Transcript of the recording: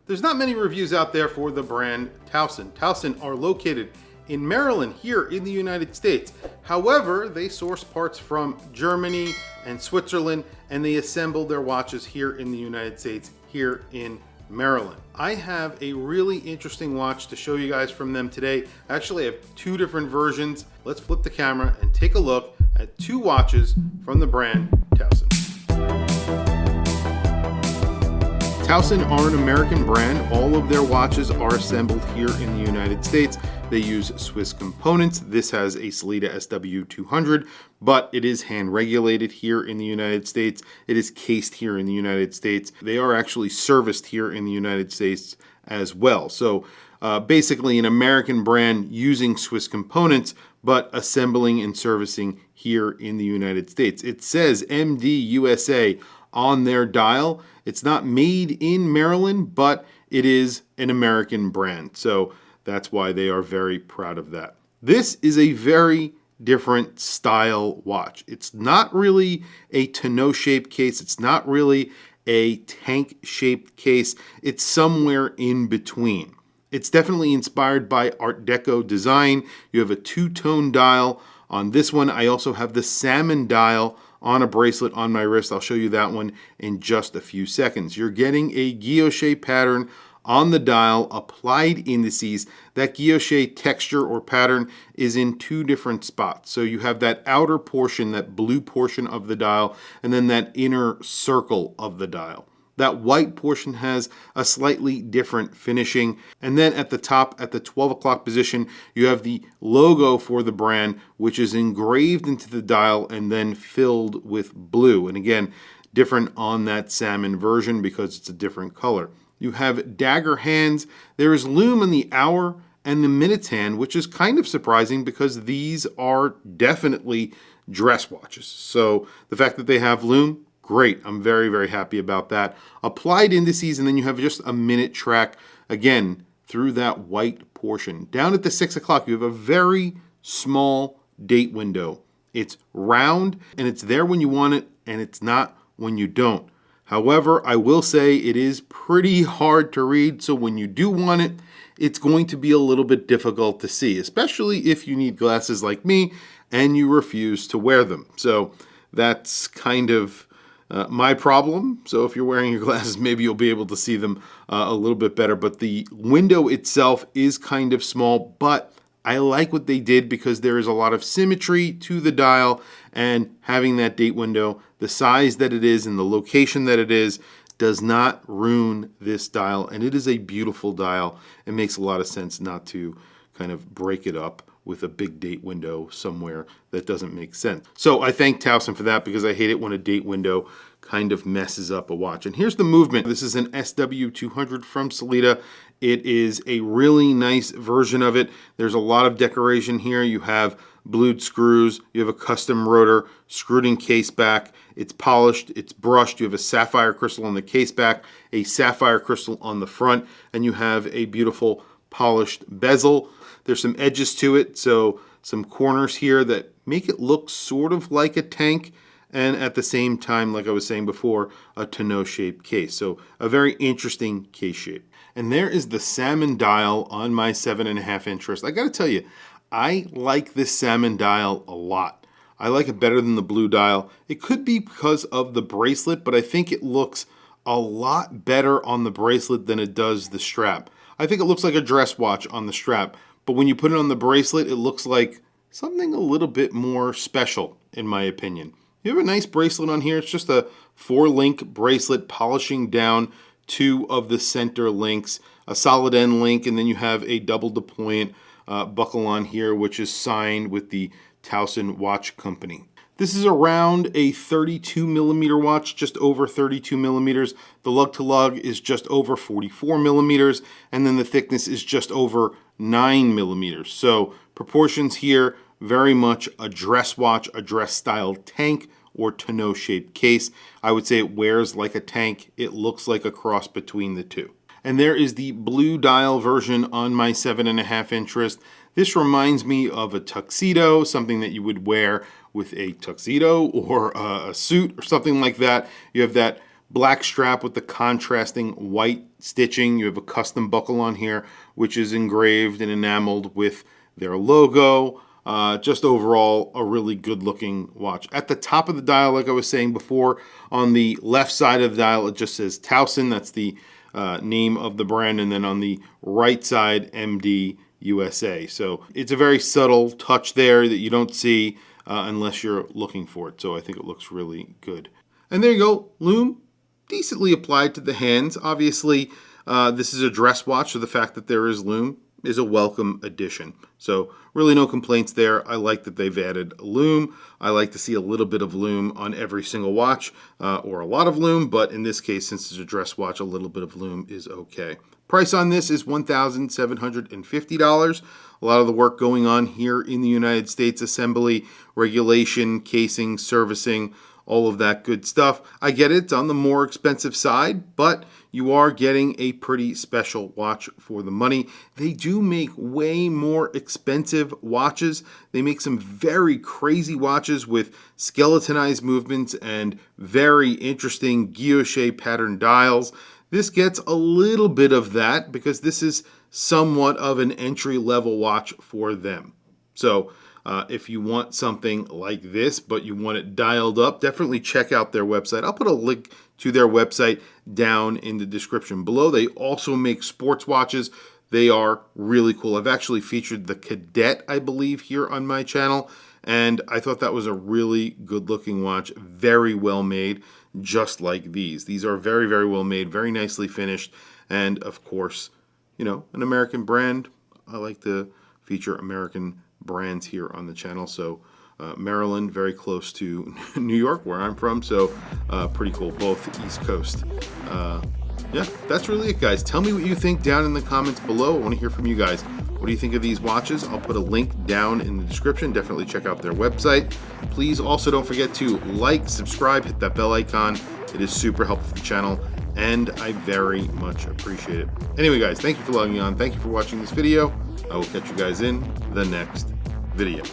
There's not many reviews out there for the brand Towson. Towson are located in Maryland here in the United States. However, they source parts from Germany and Switzerland, and they assemble their watches here in the United States, here in Maryland. I have a really interesting watch to show you guys from them today. Actually, I have two different versions. Let's flip the camera and take a look at two watches from the brand Towson. Towson are an American brand. All of their watches are assembled here in the United States. They use Swiss components. This has a Sellita SW200, but it is hand regulated here in the United States. It is cased here in the United States. They are actually serviced here in the United States as well. So basically an American brand using Swiss components, but assembling and servicing here in the United States. It says MD USA on their dial. It's not made in Maryland, but it is an American brand. So that's why they are very proud of that. This is a very different style watch. It's not really a tonneau shaped case. It's not really a tank shaped case. It's somewhere in between. It's definitely inspired by Art Deco design. You have a two-tone dial on this one. I also have the salmon dial on a bracelet on my wrist. I'll show you that one in just a few seconds. You're getting a guilloche pattern on the dial, applied indices. That guilloche texture or pattern is in two different spots. So you have that outer portion, that blue portion of the dial, and then that inner circle of the dial. That white portion has a slightly different finishing. And then at the top, at the 12 o'clock position, you have the logo for the brand, which is engraved into the dial and then filled with blue. And again, different on that salmon version because it's a different color. You have dagger hands. There is lume on the hour and the minutes hand, which is kind of surprising because these are definitely dress watches. So the fact that they have lume, great. I'm very, very happy about that. Applied indices, and then you have just a minute track, again, through that white portion. Down at the 6 o'clock, you have a very small date window. It's round, and it's there when you want it, and it's not when you don't. However, I will say it is pretty hard to read, so when you do want it, it's going to be a little bit difficult to see, especially if you need glasses like me and you refuse to wear them. So that's kind of my problem. So if you're wearing your glasses, maybe you'll be able to see them a little bit better. But the window itself is kind of small, but I like what they did because there is a lot of symmetry to the dial, and having that date window, the size that it is and the location that it is, does not ruin this dial. And it is a beautiful dial. It makes a lot of sense not to kind of break it up with a big date window somewhere that doesn't make sense. So I thank Towson for that because I hate it when a date window kind of messes up a watch. And here's the movement. This is an SW200 from Sellita. It is a really nice version of it. There's a lot of decoration here. You have blued screws. You have a custom rotor, screwed in case back. It's polished, it's brushed. You have a sapphire crystal on the case back, a sapphire crystal on the front, and you have a beautiful polished bezel. There's some edges to it, so some corners here that make it look sort of like a tank, and at the same time, like I was saying before, a tonneau-shaped case. So a very interesting case shape. And there is the salmon dial on my 7.5-inch wrist. I gotta tell you, I like this salmon dial a lot. I like it better than the blue dial. It could be because of the bracelet, but I think it looks a lot better on the bracelet than it does the strap. I think it looks like a dress watch on the strap, but when you put it on the bracelet, it looks like something a little bit more special, in my opinion. You have a nice bracelet on here. It's just a 4-link bracelet, polishing down 2 of the center links, a solid end link, and then you have a double deployant buckle on here, which is signed with the Towson Watch Company. This is around a 32 millimeter watch, just over 32 millimeters. The lug to lug is just over 44 millimeters, and then the thickness is just over 9 millimeters. So proportions here, very much a dress watch, a dress style tank or tonneau shaped case. I would say it wears like a tank. It looks like a cross between the two. And there is the blue dial version on my 7.5-inch wrist. This reminds me of a tuxedo, something that you would wear with a tuxedo or a suit or something like that. You have that black strap with the contrasting white stitching. You have a custom buckle on here, which is engraved and enameled with their logo. Just overall, a really good looking watch. At the top of the dial, like I was saying before, on the left side of the dial, it just says Towson. That's the name of the brand. And then on the right side, MD USA. So it's a very subtle touch there that you don't see unless you're looking for it. So I think it looks really good. And there you go, lume, decently applied to the hands. Obviously, this is a dress watch, so the fact that there is lume is a welcome addition. So really no complaints there. I like that they've added lume. I like to see a little bit of lume on every single watch, or a lot of lume, but in this case, since it's a dress watch, a little bit of lume is okay. Price on this is $1,750. A lot of the work going on here in the United States, assembly, regulation, casing, servicing, all of that good stuff. I get it, it's on the more expensive side, but you are getting a pretty special watch for the money. They do make way more expensive watches. They make some very crazy watches with skeletonized movements and very interesting guilloche pattern dials. This gets a little bit of that because this is somewhat of an entry-level watch for them. So if you want something like this, but you want it dialed up, definitely check out their website. I'll put a link to their website down in the description below. They also make sports watches. They are really cool. I've actually featured the Cadet, I believe, here on my channel, and I thought that was a really good-looking watch, very well made, just like these. These are very, very well made, very nicely finished, and of course, you know, an American brand. I like to feature American brands here on the channel. So Maryland, very close to New York, where I'm from, so pretty cool, both East Coast. Yeah, that's really it, guys. Tell me what you think down in the comments below. I want to hear from you guys. What do you think of these watches? I'll put a link down in the description. Definitely check out their website. Please also don't forget to like, subscribe, hit that bell icon. It is super helpful for the channel, and I very much appreciate it. Anyway, guys, thank you for logging on. Thank you for watching this video. I will catch you guys in the next video.